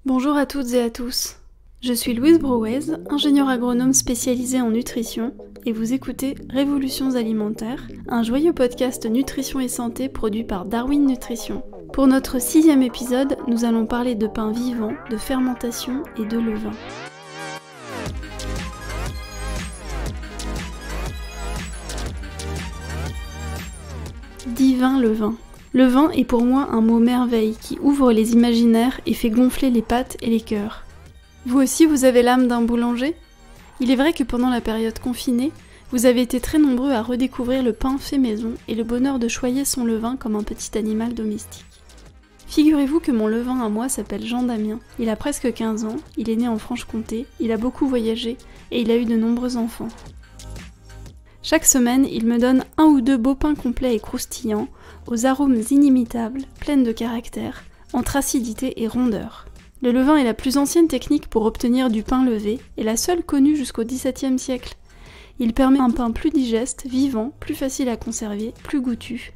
Bonjour à toutes et à tous. Je suis Louise Brouez, ingénieure agronome spécialisée en nutrition, et vous écoutez Révolutions alimentaires, un joyeux podcast nutrition et santé produit par Darwin Nutrition. Pour notre 6e épisode, nous allons parler de pain vivant, de fermentation et de levain. Divin levain. Le vin est pour moi un mot merveille qui ouvre les imaginaires et fait gonfler les pattes et les cœurs. Vous aussi, vous avez l'âme d'un boulanger ? Il est vrai que pendant la période confinée, vous avez été très nombreux à redécouvrir le pain fait maison et le bonheur de choyer son levain comme un petit animal domestique. Figurez-vous que mon levain à moi s'appelle Jean Damien. Il a presque 15 ans, il est né en Franche-Comté, il a beaucoup voyagé et il a eu de nombreux enfants. Chaque semaine, il me donne 1 ou 2 beaux pains complets et croustillants, aux arômes inimitables, pleines de caractère, entre acidité et rondeur. Le levain est la plus ancienne technique pour obtenir du pain levé et la seule connue jusqu'au XVIIe siècle. Il permet un pain plus digeste, vivant, plus facile à conserver, plus goûtu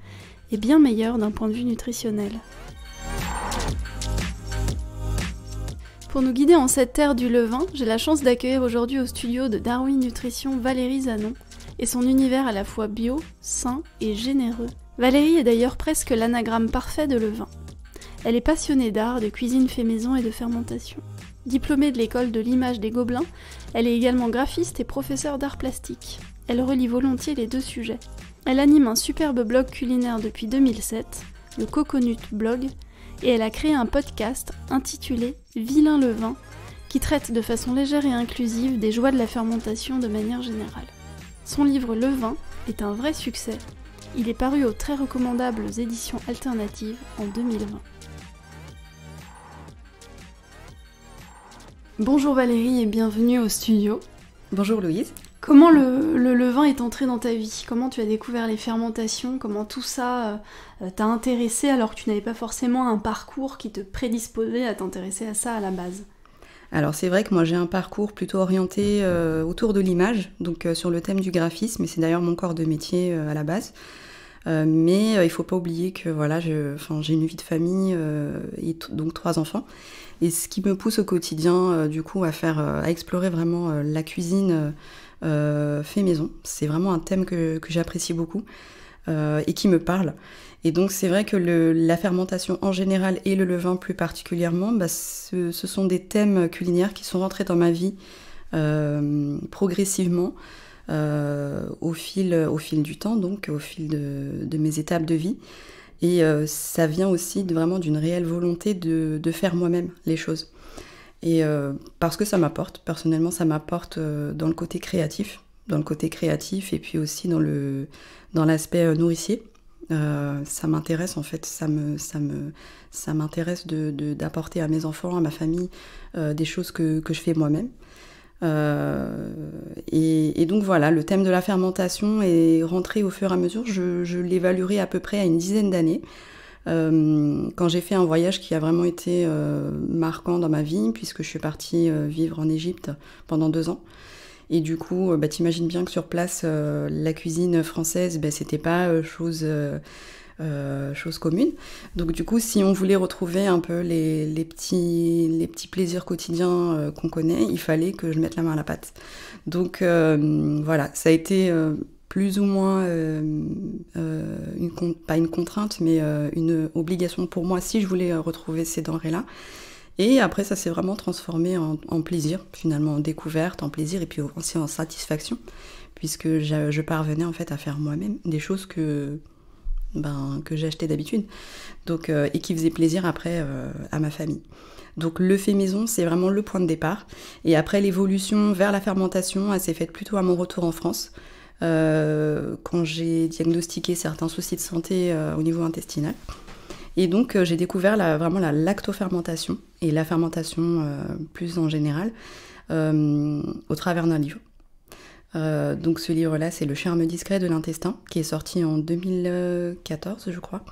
et bien meilleur d'un point de vue nutritionnel. Pour nous guider en cette terre du levain, j'ai la chance d'accueillir aujourd'hui au studio de Darwin Nutrition Valérie Zanon et son univers à la fois bio, sain et généreux. Valérie est d'ailleurs presque l'anagramme parfait de levain. Elle est passionnée d'art, de cuisine fait maison et de fermentation. Diplômée de l'école de l'image des Gobelins, elle est également graphiste et professeure d'art plastique. Elle relie volontiers les deux sujets. Elle anime un superbe blog culinaire depuis 2007, le Coconut Blog, et elle a créé un podcast intitulé Vilain levain, qui traite de façon légère et inclusive des joies de la fermentation de manière générale. Son livre Le Vin est un vrai succès. Il est paru aux très recommandables éditions alternatives en 2020. Bonjour Valérie et bienvenue au studio. Bonjour Louise. Comment le levain est entré dans ta vie ? Comment tu as découvert les fermentations ? Comment tout ça t'a intéressé alors que tu n'avais pas forcément un parcours qui te prédisposait à t'intéresser à ça à la base ? Alors c'est vrai que moi j'ai un parcours plutôt orienté autour de l'image, donc sur le thème du graphisme, et c'est d'ailleurs mon corps de métier à la base. Mais il ne faut pas oublier que voilà, j'ai une vie de famille et donc 3 enfants. Et ce qui me pousse au quotidien du coup à explorer vraiment la cuisine fait maison, c'est vraiment un thème que j'apprécie beaucoup et qui me parle. Et donc c'est vrai que la fermentation en général et le levain plus particulièrement, ce sont des thèmes culinaires qui sont rentrés dans ma vie progressivement au fil du temps, donc au fil de mes étapes de vie. Et ça vient aussi vraiment d'une réelle volonté de faire moi-même les choses. Et parce que ça m'apporte, personnellement ça m'apporte dans le côté créatif et puis aussi dans l'aspect nourricier. Ça m'intéresse en fait, ça m'intéresse d'apporter à mes enfants, à ma famille, des choses que je fais moi-même. Et donc voilà, le thème de la fermentation est rentré au fur et à mesure. Je l'évaluerai à peu près à une 10aine d'années, quand j'ai fait un voyage qui a vraiment été marquant dans ma vie, puisque je suis partie vivre en Égypte pendant 2 ans. Et du coup, t'imagines bien que sur place, la cuisine française, c'était pas chose commune. Donc du coup, si on voulait retrouver un peu les petits plaisirs quotidiens qu'on connaît, il fallait que je mette la main à la pâte. Donc voilà, ça a été plus ou moins pas une contrainte, mais une obligation pour moi si je voulais retrouver ces denrées-là. Et après, ça s'est vraiment transformé en plaisir, finalement, en découverte, en plaisir, et puis aussi en satisfaction, puisque je parvenais en fait à faire moi-même des choses que j'achetais d'habitude, donc, et qui faisaient plaisir après à ma famille. Donc le fait maison, c'est vraiment le point de départ. Et après, l'évolution vers la fermentation, elle s'est faite plutôt à mon retour en France, quand j'ai diagnostiqué certains soucis de santé au niveau intestinal. Et donc j'ai découvert vraiment la lactofermentation et la fermentation plus en général au travers d'un livre. Donc ce livre-là, c'est Le charme discret de l'intestin, qui est sorti en 2014, je crois,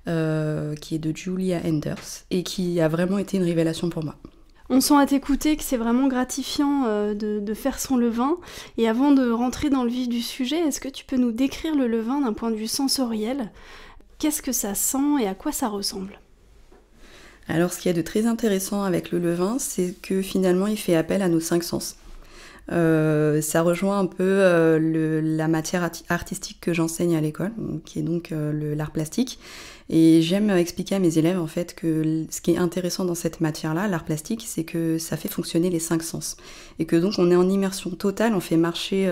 qui est de Julia Enders, et qui a vraiment été une révélation pour moi. On sent à t'écouter que c'est vraiment gratifiant de faire son levain. Et avant de rentrer dans le vif du sujet, est-ce que tu peux nous décrire le levain d'un point de vue sensoriel ? Qu'est-ce que ça sent et à quoi ça ressemble ? Alors ce qu'il y a de très intéressant avec le levain, c'est que finalement il fait appel à nos 5 sens. Ça rejoint un peu la matière artistique que j'enseigne à l'école, qui est donc l'art plastique. Et j'aime expliquer à mes élèves en fait que ce qui est intéressant dans cette matière-là, l'art plastique, c'est que ça fait fonctionner les 5 sens. Et que donc on est en immersion totale, on fait marcher,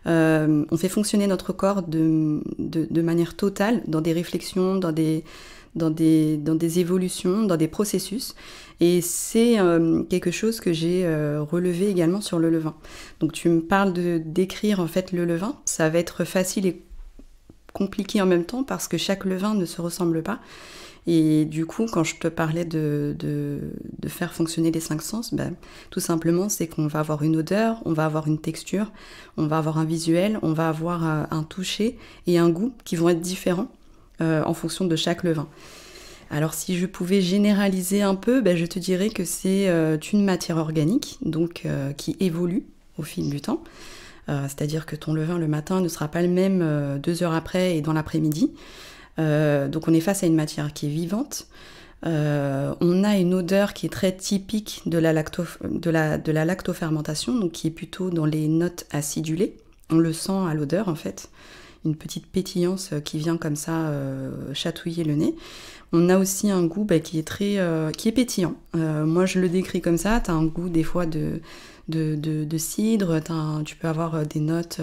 on fait fonctionner notre corps de manière totale dans des réflexions, dans des évolutions, dans des processus. Et c'est quelque chose que j'ai relevé également sur le levain. Donc tu me parles d'écrire en fait le levain. Ça va être facile et compliqué en même temps parce que chaque levain ne se ressemble pas. Et du coup, quand je te parlais de faire fonctionner les 5 sens, tout simplement, c'est qu'on va avoir une odeur, on va avoir une texture, on va avoir un visuel, on va avoir un toucher et un goût qui vont être différents en fonction de chaque levain. Alors si je pouvais généraliser un peu, je te dirais que c'est une matière organique, donc qui évolue au fil du temps. C'est-à-dire que ton levain le matin ne sera pas le même 2 heures après et dans l'après-midi. Donc on est face à une matière qui est vivante. On a une odeur qui est très typique de la lactofermentation, donc qui est plutôt dans les notes acidulées. On le sent à l'odeur en fait. Une petite pétillance qui vient comme ça chatouiller le nez. On a aussi un goût qui est pétillant. Moi je le décris comme ça, tu as un goût des fois de cidre, tu peux avoir des notes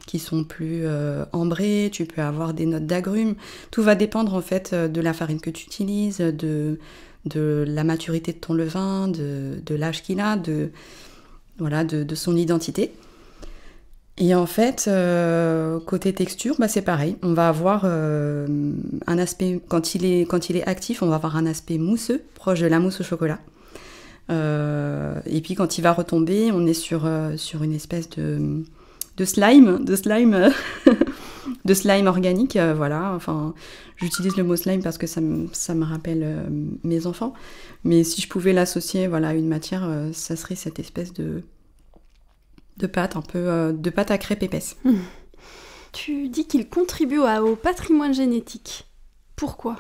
qui sont plus ambrées, tu peux avoir des notes d'agrumes. Tout va dépendre en fait de la farine que tu utilises, de la maturité de ton levain, de l'âge qu'il a, de son identité. Et en fait, côté texture, c'est pareil. On va avoir un aspect, quand il est actif, on va avoir un aspect mousseux, proche de la mousse au chocolat. Et puis quand il va retomber, on est sur une espèce de slime, de slime organique. Voilà. Enfin, j'utilise le mot slime parce que ça me rappelle mes enfants. Mais si je pouvais l'associer, à une matière, ça serait cette espèce de pâte, un peu de pâte à crêpes épaisse. Tu dis qu'il contribue au patrimoine génétique. Pourquoi ?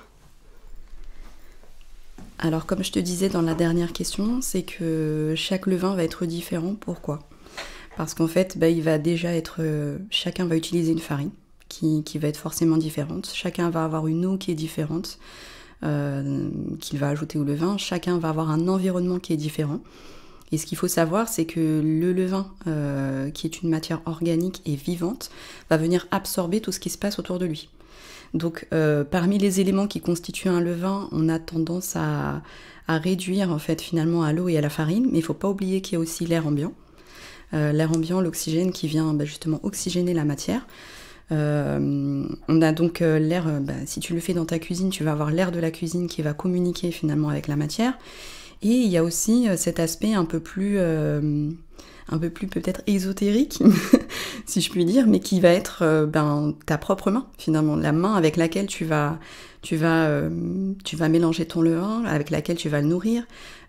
Alors, comme je te disais dans la dernière question, c'est que chaque levain va être différent. Pourquoi ? Parce qu'en fait, il va déjà être... chacun va utiliser une farine qui va être forcément différente. Chacun va avoir une eau qui est différente, qu'il va ajouter au levain. Chacun va avoir un environnement qui est différent. Et ce qu'il faut savoir, c'est que le levain, qui est une matière organique et vivante, va venir absorber tout ce qui se passe autour de lui. Donc, parmi les éléments qui constituent un levain, on a tendance à réduire en fait finalement à l'eau et à la farine, mais il ne faut pas oublier qu'il y a aussi l'air ambiant. L'air ambiant, l'oxygène qui vient justement oxygéner la matière. On a donc l'air, si tu le fais dans ta cuisine, tu vas avoir l'air de la cuisine qui va communiquer finalement avec la matière. Et il y a aussi cet aspect un peu plus peut-être ésotérique, si je puis dire, mais qui va être ta propre main, finalement, la main avec laquelle tu vas mélanger ton levain, avec laquelle tu vas le nourrir,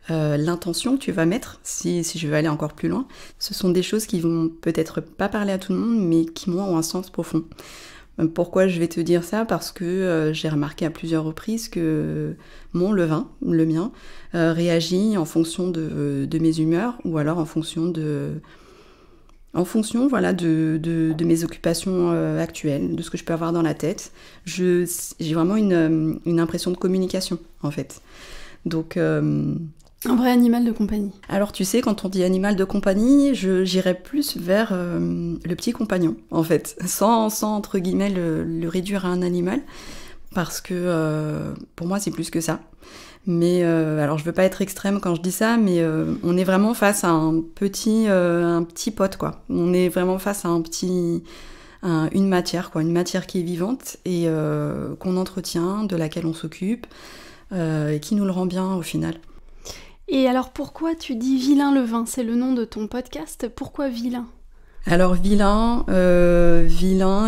l'intention que tu vas mettre, si je veux aller encore plus loin. Ce sont des choses qui vont peut-être pas parler à tout le monde, mais qui, moi, ont un sens profond. Pourquoi je vais te dire ça ? Parce que j'ai remarqué à plusieurs reprises que mon levain, le mien, réagit en fonction de mes humeurs ou alors en fonction de mes occupations actuelles, de ce que je peux avoir dans la tête. J'ai vraiment une impression de communication, en fait. Donc... un vrai animal de compagnie. Alors tu sais, quand on dit animal de compagnie, j'irais plus vers le petit compagnon, en fait, sans entre guillemets le réduire à un animal, parce que pour moi c'est plus que ça. Mais alors je veux pas être extrême quand je dis ça, mais on est vraiment face à un petit pote, quoi. On est vraiment face à une matière, quoi, une matière qui est vivante et qu'on entretient, de laquelle on s'occupe, et qui nous le rend bien au final. Et alors pourquoi tu dis Vilain Levain ? C'est le nom de ton podcast. Pourquoi Vilain ? Alors vilain,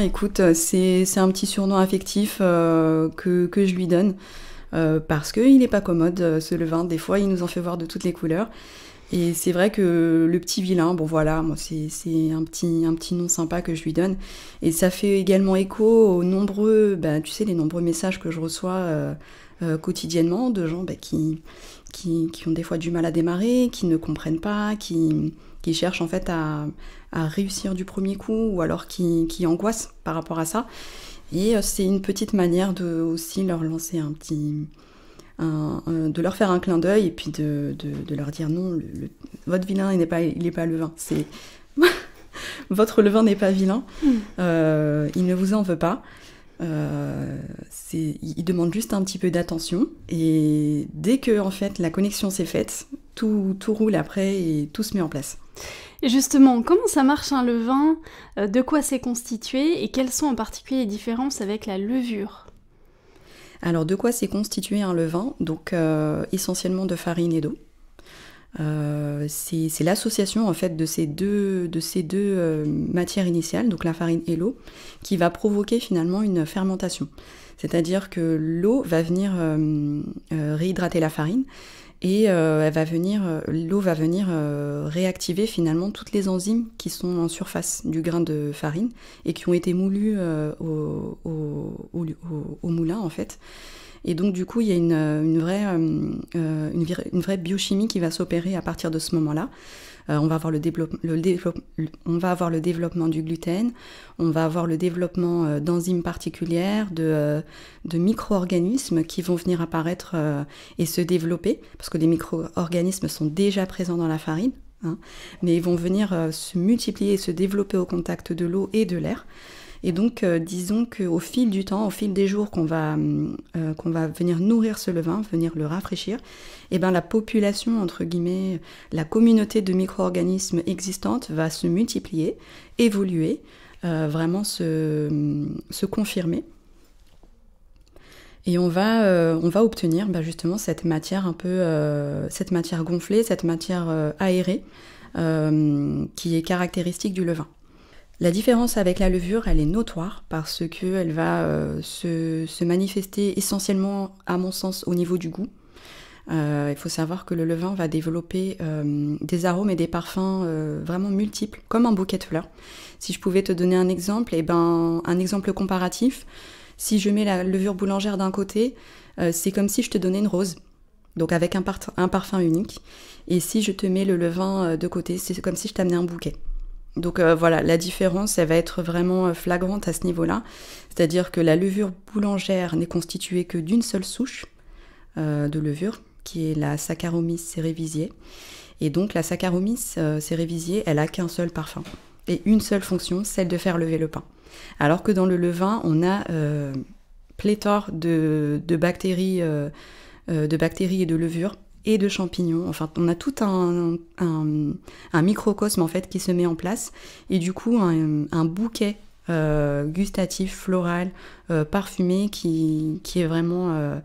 écoute, c'est un petit surnom affectif que je lui donne parce qu'il n'est pas commode ce levain. Des fois, il nous en fait voir de toutes les couleurs. Et c'est vrai que le petit vilain, moi c'est un petit nom sympa que je lui donne. Et ça fait également écho aux nombreux, les nombreux messages que je reçois quotidiennement, de gens qui ont des fois du mal à démarrer, qui ne comprennent pas, qui cherchent en fait à réussir du premier coup, ou alors qui angoissent par rapport à ça. Et c'est une petite manière de aussi leur lancer de leur faire un clin d'œil, et puis de leur dire non, votre vilain il n'est pas levain, c'est votre levain n'est pas vilain, il ne vous en veut pas. Il demande juste un petit peu d'attention, et dès que en fait la connexion s'est faite, tout roule après et tout se met en place. Et justement, comment ça marche un levain? De quoi c'est constitué? Et quelles sont en particulier les différences avec la levure? Alors, de quoi c'est constitué un levain? Donc, essentiellement de farine et d'eau. C'est l'association en fait de ces deux matières initiales, donc la farine et l'eau, qui va provoquer finalement une fermentation. C'est-à-dire que l'eau va venir réhydrater la farine, et l'eau va venir réactiver finalement toutes les enzymes qui sont en surface du grain de farine et qui ont été moulues au moulin en fait. Et donc du coup il y a une vraie biochimie qui va s'opérer à partir de ce moment-là. On va avoir le développement du gluten, on va avoir le développement d'enzymes particulières, de micro-organismes qui vont venir apparaître et se développer, parce que les micro-organismes sont déjà présents dans la farine, mais ils vont venir se multiplier et se développer au contact de l'eau et de l'air. Et donc, disons qu'au fil du temps, au fil des jours qu'on va venir nourrir ce levain, venir le rafraîchir, et ben la population, entre guillemets, la communauté de micro-organismes existantes va se multiplier, évoluer, vraiment se confirmer. Et on va obtenir justement cette matière cette matière gonflée, cette matière aérée, qui est caractéristique du levain. La différence avec la levure, elle est notoire parce qu'elle va se manifester essentiellement, à mon sens, au niveau du goût. Il faut savoir que le levain va développer des arômes et des parfums vraiment multiples, comme un bouquet de fleurs. Si je pouvais te donner un exemple, un exemple comparatif, si je mets la levure boulangère d'un côté, c'est comme si je te donnais une rose, donc avec un parfum unique. Et si je te mets le levain de côté, c'est comme si je t'amenais un bouquet. Donc voilà, la différence, elle va être vraiment flagrante à ce niveau-là. C'est-à-dire que la levure boulangère n'est constituée que d'une seule souche de levure, qui est la Saccharomyces cerevisiae. Et donc la Saccharomyces cerevisiae, elle a qu'un seul parfum et une seule fonction, celle de faire lever le pain. Alors que dans le levain, on a pléthore de bactéries et de levures, et de champignons. Enfin, on a tout un microcosme en fait qui se met en place, et du coup un bouquet gustatif, floral, parfumé qui est vraiment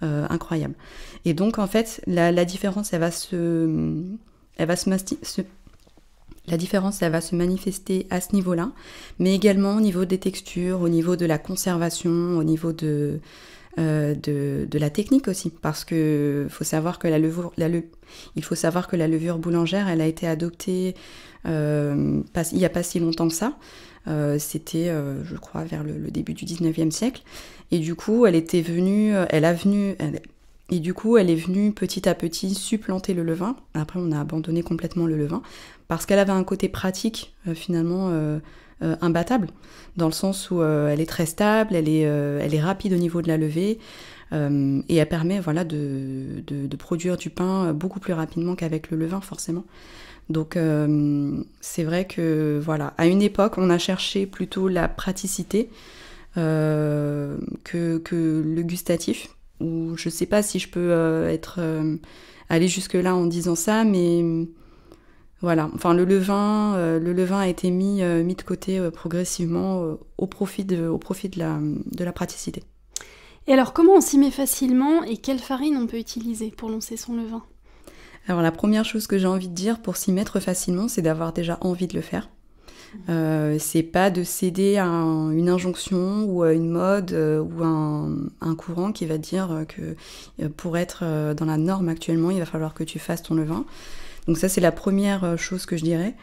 incroyable. Et donc en fait la différence elle va se manifester à ce niveau-là, mais également au niveau des textures, au niveau de la conservation, au niveau de la technique aussi, parce que faut savoir que la levure boulangère, elle a été adoptée il n'y a pas si longtemps que ça. C'était, je crois, vers le début du 19e siècle. Et du coup, elle est venue petit à petit supplanter le levain. Après, on a abandonné complètement le levain, parce qu'elle avait un côté pratique, finalement, imbattable, dans le sens où elle est très stable, elle est rapide au niveau de la levée, et elle permet de produire du pain beaucoup plus rapidement qu'avec le levain, forcément. Donc c'est vrai que voilà, à une époque on a cherché plutôt la praticité que le gustatif, ou je sais pas si je peux aller jusque là en disant ça, mais voilà, enfin le levain a été mis de côté progressivement au profit de la praticité. Et alors comment on s'y met facilement, et quelle farine on peut utiliser pour lancer son levain? Alors la première chose que j'ai envie de dire pour s'y mettre facilement, c'est d'avoir déjà envie de le faire. C'est pas de céder à une injonction ou à une mode ou un courant qui va dire que pour être dans la norme actuellement, il va falloir que tu fasses ton levain. Donc ça, c'est la première chose que je dirais.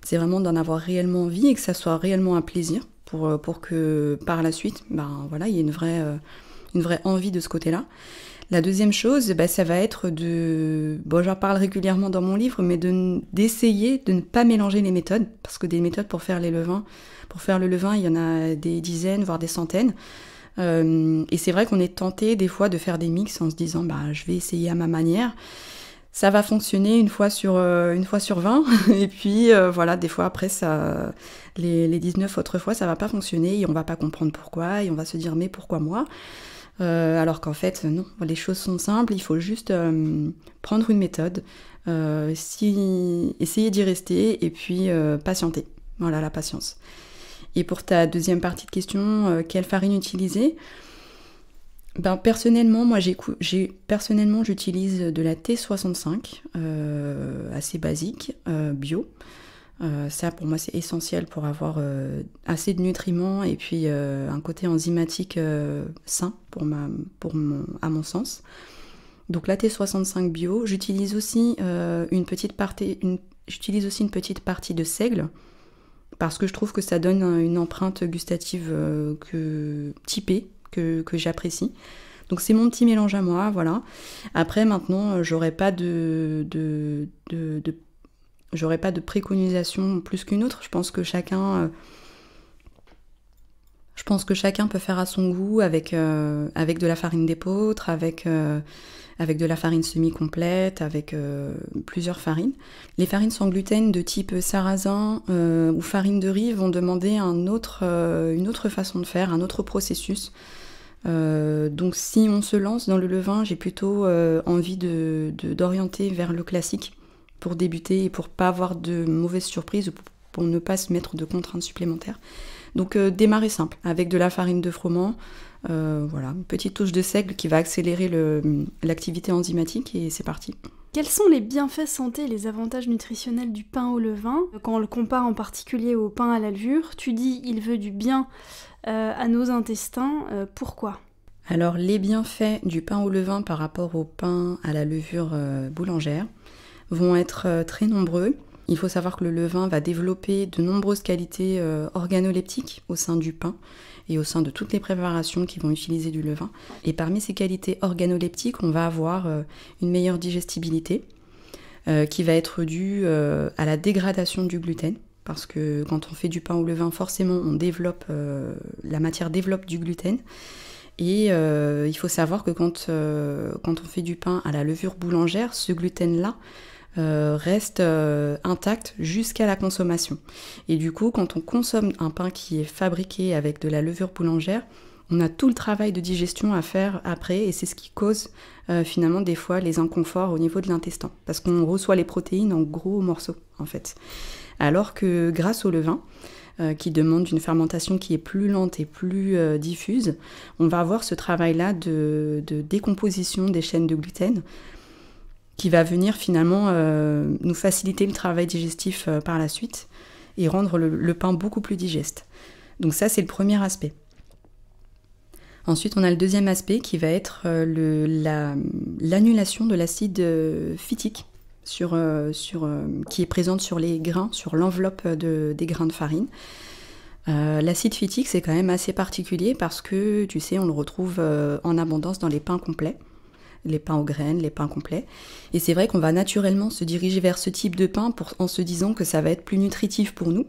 C'est vraiment d'en avoir réellement envie et que ça soit réellement un plaisir pour que par la suite, il y ait une vraie envie de ce côté-là. La deuxième chose, ça va être j'en parle régulièrement dans mon livre, mais d'essayer de ne pas mélanger les méthodes, parce que des méthodes pour faire le levain, il y en a des dizaines, voire des centaines. Et c'est vrai qu'on est tenté des fois de faire des mix en se disant je vais essayer à ma manière. Ça va fonctionner une fois sur 20, et puis des fois après, les 19 autres fois, ça va pas fonctionner, et on va pas comprendre pourquoi, et on va se dire mais pourquoi moi ? Alors qu'en fait, non, les choses sont simples, il faut juste prendre une méthode, essayer d'y rester, et puis patienter. Voilà, la patience. Et pour ta deuxième partie de question, quelle farine utiliser ? Personnellement, j'utilise de la T65, assez basique, bio. Ça, pour moi, c'est essentiel pour avoir assez de nutriments et puis un côté enzymatique sain à mon sens. Donc la T65 bio. J'utilise aussi une petite partie de seigle parce que je trouve que ça donne une empreinte gustative typée que j'apprécie. Donc c'est mon petit mélange à moi, voilà. Après, maintenant, j'aurais pas de préconisation plus qu'une autre. Je pense que chacun peut faire à son goût avec de la farine d'épeautre, avec de la farine semi-complète, avec plusieurs farines. Les farines sans gluten de type sarrasin ou farine de riz vont demander une autre façon de faire, un autre processus. Donc si on se lance dans le levain, j'ai plutôt envie d'orienter vers le classique pour débuter et pour pas avoir de mauvaises surprises, pour ne pas se mettre de contraintes supplémentaires. Donc démarrer simple, avec de la farine de froment, une petite touche de seigle qui va accélérer l'activité enzymatique et c'est parti. Quels sont les bienfaits santé et les avantages nutritionnels du pain au levain ? Quand on le compare en particulier au pain à la levure, tu dis il veut du bien à nos intestins, pourquoi ? Alors les bienfaits du pain au levain par rapport au pain à la levure boulangère vont être très nombreux. Il faut savoir que le levain va développer de nombreuses qualités organoleptiques au sein du pain et au sein de toutes les préparations qui vont utiliser du levain. Et parmi ces qualités organoleptiques, on va avoir une meilleure digestibilité qui va être due à la dégradation du gluten. Parce que quand on fait du pain au levain, forcément, la matière développe du gluten. Et il faut savoir que quand on fait du pain à la levure boulangère, ce gluten-là reste intact jusqu'à la consommation. Et du coup, quand on consomme un pain qui est fabriqué avec de la levure boulangère, on a tout le travail de digestion à faire après, et c'est ce qui cause finalement des fois les inconforts au niveau de l'intestin, parce qu'on reçoit les protéines en gros morceaux en fait. Alors que grâce au levain, qui demande une fermentation qui est plus lente et plus diffuse, on va avoir ce travail-là de décomposition des chaînes de gluten qui va venir finalement nous faciliter le travail digestif par la suite et rendre le pain beaucoup plus digeste. Donc ça, c'est le premier aspect. Ensuite, on a le deuxième aspect qui va être l'annulation de l'acide phytique qui est présente sur les grains, sur l'enveloppe des grains de farine. L'acide phytique, c'est quand même assez particulier parce que, tu sais, on le retrouve en abondance dans les pains complets, les pains aux graines, les pains complets. Et c'est vrai qu'on va naturellement se diriger vers ce type de pain en se disant que ça va être plus nutritif pour nous.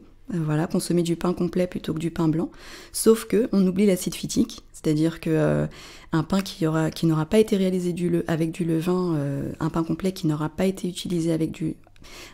Consommer du pain complet plutôt que du pain blanc. Sauf que on oublie l'acide phytique, c'est-à-dire que un pain qui n'aura pas été réalisé avec du levain, un pain complet qui n'aura pas été utilisé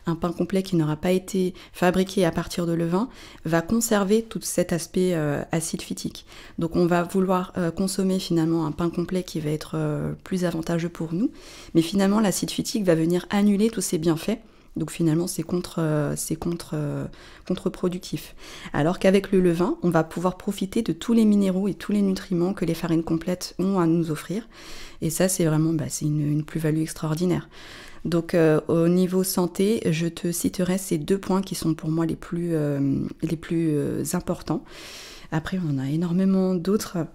un pain complet qui n'aura pas été fabriqué à partir de levain, va conserver tout cet aspect acide phytique. Donc on va vouloir consommer finalement un pain complet qui va être plus avantageux pour nous, mais finalement l'acide phytique va venir annuler tous ces bienfaits. Donc finalement, c'est contre-productif. Alors qu'avec le levain, on va pouvoir profiter de tous les minéraux et tous les nutriments que les farines complètes ont à nous offrir. Et ça, c'est vraiment c'est une plus-value extraordinaire. Donc au niveau santé, je te citerai ces deux points qui sont pour moi les plus importants. Après, on en a énormément d'autres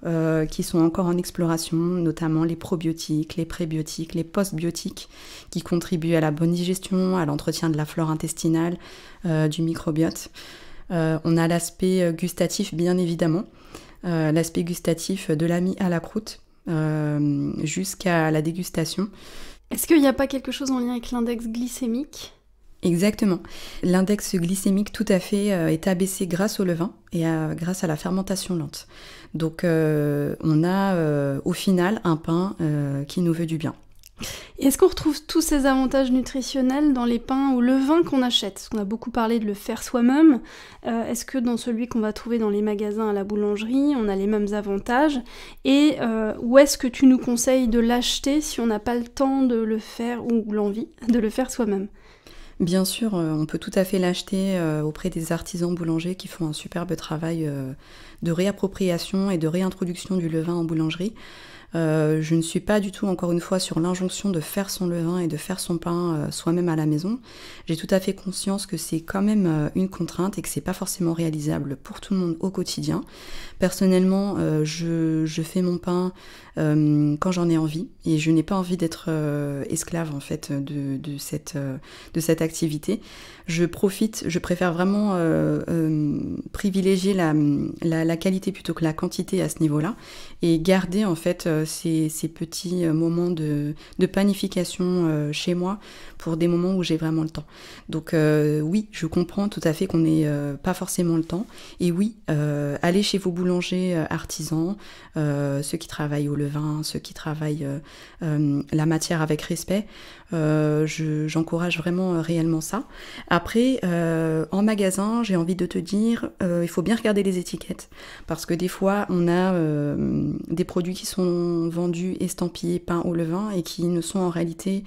qui sont encore en exploration, notamment les probiotiques, les prébiotiques, les postbiotiques qui contribuent à la bonne digestion, à l'entretien de la flore intestinale, du microbiote. On a l'aspect gustatif, bien évidemment. L'aspect gustatif de la mie à la croûte, jusqu'à la dégustation. Est-ce qu'il n'y a pas quelque chose en lien avec l'index glycémique ? Exactement. L'index glycémique, tout à fait, est abaissé grâce au levain et grâce à la fermentation lente. Donc on a au final un pain qui nous veut du bien. Et est-ce qu'on retrouve tous ces avantages nutritionnels dans les pains au levain qu'on achète ? Parce qu'on a beaucoup parlé de le faire soi-même. Est-ce que dans celui qu'on va trouver dans les magasins à la boulangerie, on a les mêmes avantages ? Et où est-ce que tu nous conseilles de l'acheter si on n'a pas le temps de le faire ou l'envie de le faire soi-même ? Bien sûr, on peut tout à fait l'acheter auprès des artisans boulangers qui font un superbe travail de réappropriation et de réintroduction du levain en boulangerie. Je ne suis pas du tout, encore une fois, sur l'injonction de faire son levain et de faire son pain soi-même à la maison. J'ai tout à fait conscience que c'est quand même une contrainte et que c'est pas forcément réalisable pour tout le monde au quotidien. Personnellement, je fais mon pain quand j'en ai envie et je n'ai pas envie d'être esclave en fait de cette activité. Je préfère vraiment privilégier la qualité plutôt que la quantité à ce niveau-là et garder en fait ces petits moments de panification chez moi pour des moments où j'ai vraiment le temps. Donc oui, je comprends tout à fait qu'on n'ait pas forcément le temps. Et oui, allez chez vos boulangers artisans, ceux qui travaillent au levain, ceux qui travaillent la matière avec respect. J'encourage vraiment réellement ça. Après, en magasin, j'ai envie de te dire, il faut bien regarder les étiquettes parce que des fois, on a des produits qui sont vendus estampillés pain au levain et qui ne sont en réalité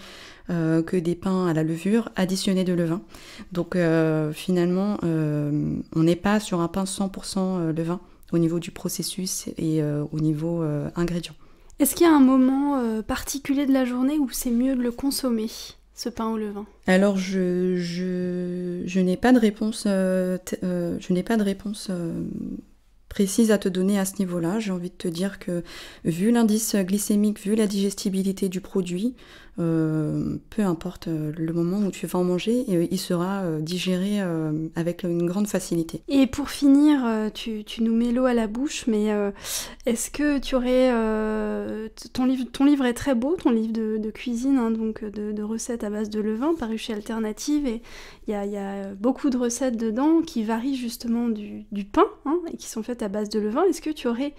que des pains à la levure additionnés de levain. Donc finalement, on n'est pas sur un pain 100% levain au niveau du processus et au niveau ingrédients. Est-ce qu'il y a un moment particulier de la journée où c'est mieux de le consommer, ce pain au levain ? Alors je n'ai pas de réponse, précise à te donner à ce niveau-là. J'ai envie de te dire que vu l'indice glycémique, vu la digestibilité du produit, peu importe le moment où tu vas en manger, il sera digéré avec une grande facilité. Et pour finir, tu nous mets l'eau à la bouche, mais est-ce que tu aurais... ton livre est très beau, ton livre de cuisine, hein, donc de recettes à base de levain, paru chez Alternative, et il y a beaucoup de recettes dedans qui varient justement du pain, hein, et qui sont faites à base de levain. Est-ce que tu aurais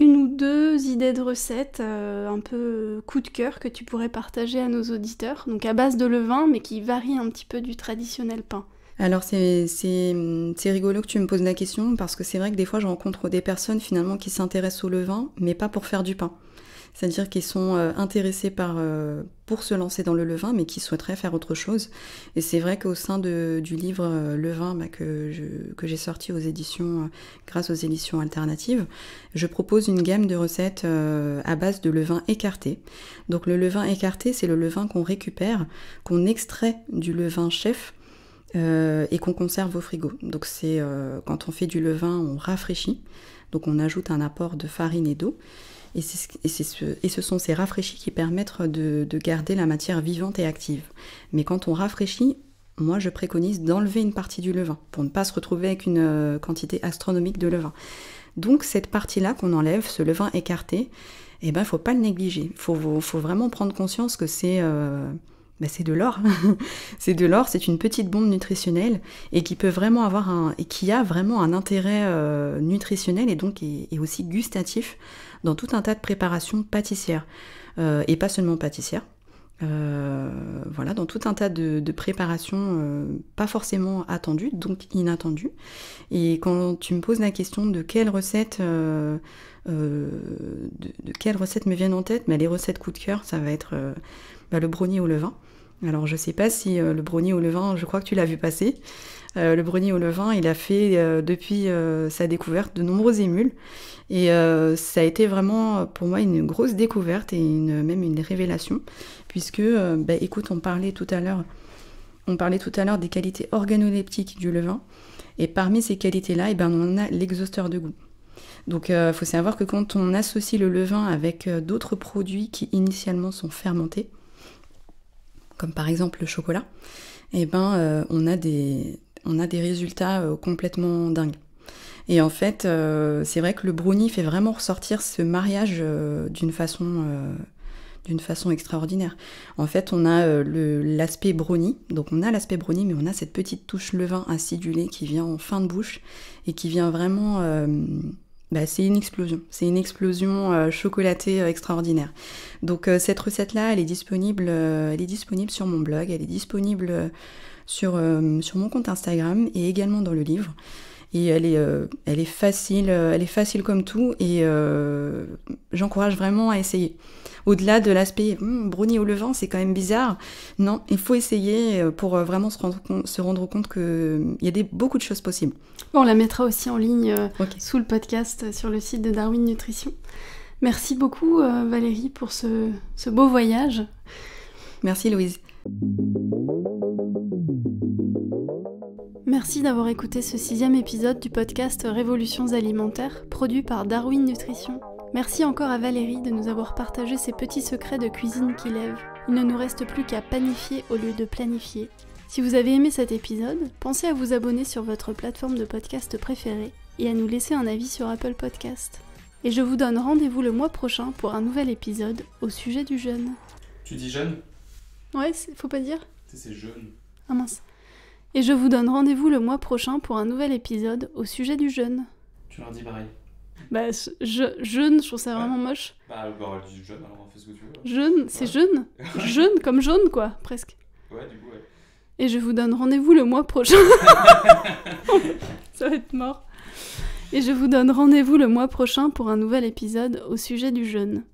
une ou deux idées de recettes un peu coup de cœur que tu pourrais partager à nos auditeurs, donc à base de levain, mais qui varient un petit peu du traditionnel pain ? Alors c'est rigolo que tu me poses la question parce que c'est vrai que des fois je rencontre des personnes finalement qui s'intéressent au levain mais pas pour faire du pain. C'est-à-dire qu'ils sont intéressés pour se lancer dans le levain mais qui souhaiteraient faire autre chose. Et c'est vrai qu'au sein du livre Levain que j'ai sorti aux éditions, grâce aux éditions alternatives, je propose une gamme de recettes à base de levain écarté. Donc le levain écarté, c'est le levain qu'on récupère, qu'on extrait du levain chef, et qu'on conserve au frigo. Donc c'est quand on fait du levain, on rafraîchit, donc on ajoute un apport de farine et d'eau, et ce sont ces rafraîchis qui permettent de garder la matière vivante et active. Mais quand on rafraîchit, moi je préconise d'enlever une partie du levain, pour ne pas se retrouver avec une quantité astronomique de levain. Donc cette partie-là qu'on enlève, ce levain écarté, eh ben faut pas le négliger. Faut vraiment prendre conscience que c'est de l'or. C'est de l'or, c'est une petite bombe nutritionnelle et qui peut vraiment qui a vraiment un intérêt nutritionnel et donc est aussi gustatif dans tout un tas de préparations pâtissières. Et pas seulement pâtissières. Voilà, dans tout un tas de préparations pas forcément attendues, donc inattendues. Et quand tu me poses la question de quelles recettes me viennent en tête, mais les recettes coup de cœur, ça va être le brownie au levain. Alors je sais pas si le brownie au levain, je crois que tu l'as vu passer. Le brownie au levain, il a fait depuis sa découverte de nombreux émules. Et ça a été vraiment pour moi une grosse découverte et même une révélation. Puisque, écoute, on parlait tout à l'heure des qualités organoleptiques du levain. Et parmi ces qualités-là, on a l'exhausteur de goût. Donc il faut savoir que quand on associe le levain avec d'autres produits qui initialement sont fermentés, comme par exemple le chocolat, on a des résultats complètement dingues. Et en fait, c'est vrai que le brownie fait vraiment ressortir ce mariage d'une façon extraordinaire. En fait, on a l'aspect brownie, donc on a l'aspect brownie, mais on a cette petite touche levain acidulé qui vient en fin de bouche et qui vient vraiment... c'est une explosion chocolatée extraordinaire. Donc cette recette-là, elle est disponible sur mon blog, elle est disponible sur mon compte Instagram et également dans le livre. Et elle est facile comme tout et j'encourage vraiment à essayer. Au-delà de l'aspect brownie au levain, c'est quand même bizarre. Non, il faut essayer pour vraiment se rendre compte qu'il y a beaucoup de choses possibles. Bon, on la mettra aussi en ligne sous le podcast sur le site de Darwin Nutrition. Merci beaucoup Valérie pour ce beau voyage. Merci Louise. Merci d'avoir écouté ce 6e épisode du podcast Révolutions alimentaires, produit par Darwin Nutrition. Merci encore à Valérie de nous avoir partagé ses petits secrets de cuisine qui lèvent. Il ne nous reste plus qu'à panifier au lieu de planifier. Si vous avez aimé cet épisode, pensez à vous abonner sur votre plateforme de podcast préférée et à nous laisser un avis sur Apple Podcast. Et je vous donne rendez-vous le mois prochain pour un nouvel épisode au sujet du jeûne. Tu dis jeûne ? Ouais, faut pas dire ? C'est jeûne. Ah mince. Et je vous donne rendez-vous le mois prochain pour un nouvel épisode au sujet du jeûne. Tu leur dis pareil. Bah, jeûne, je trouve ça vraiment moche. Bah, elle dit jeûne, alors fais ce que tu veux. Jeûne, c'est jeûne. Jeûne, comme jaune, quoi, presque. Ouais, du coup, ouais. Et je vous donne rendez-vous le mois prochain. Ça va être mort. Et je vous donne rendez-vous le mois prochain pour un nouvel épisode au sujet du jeûne.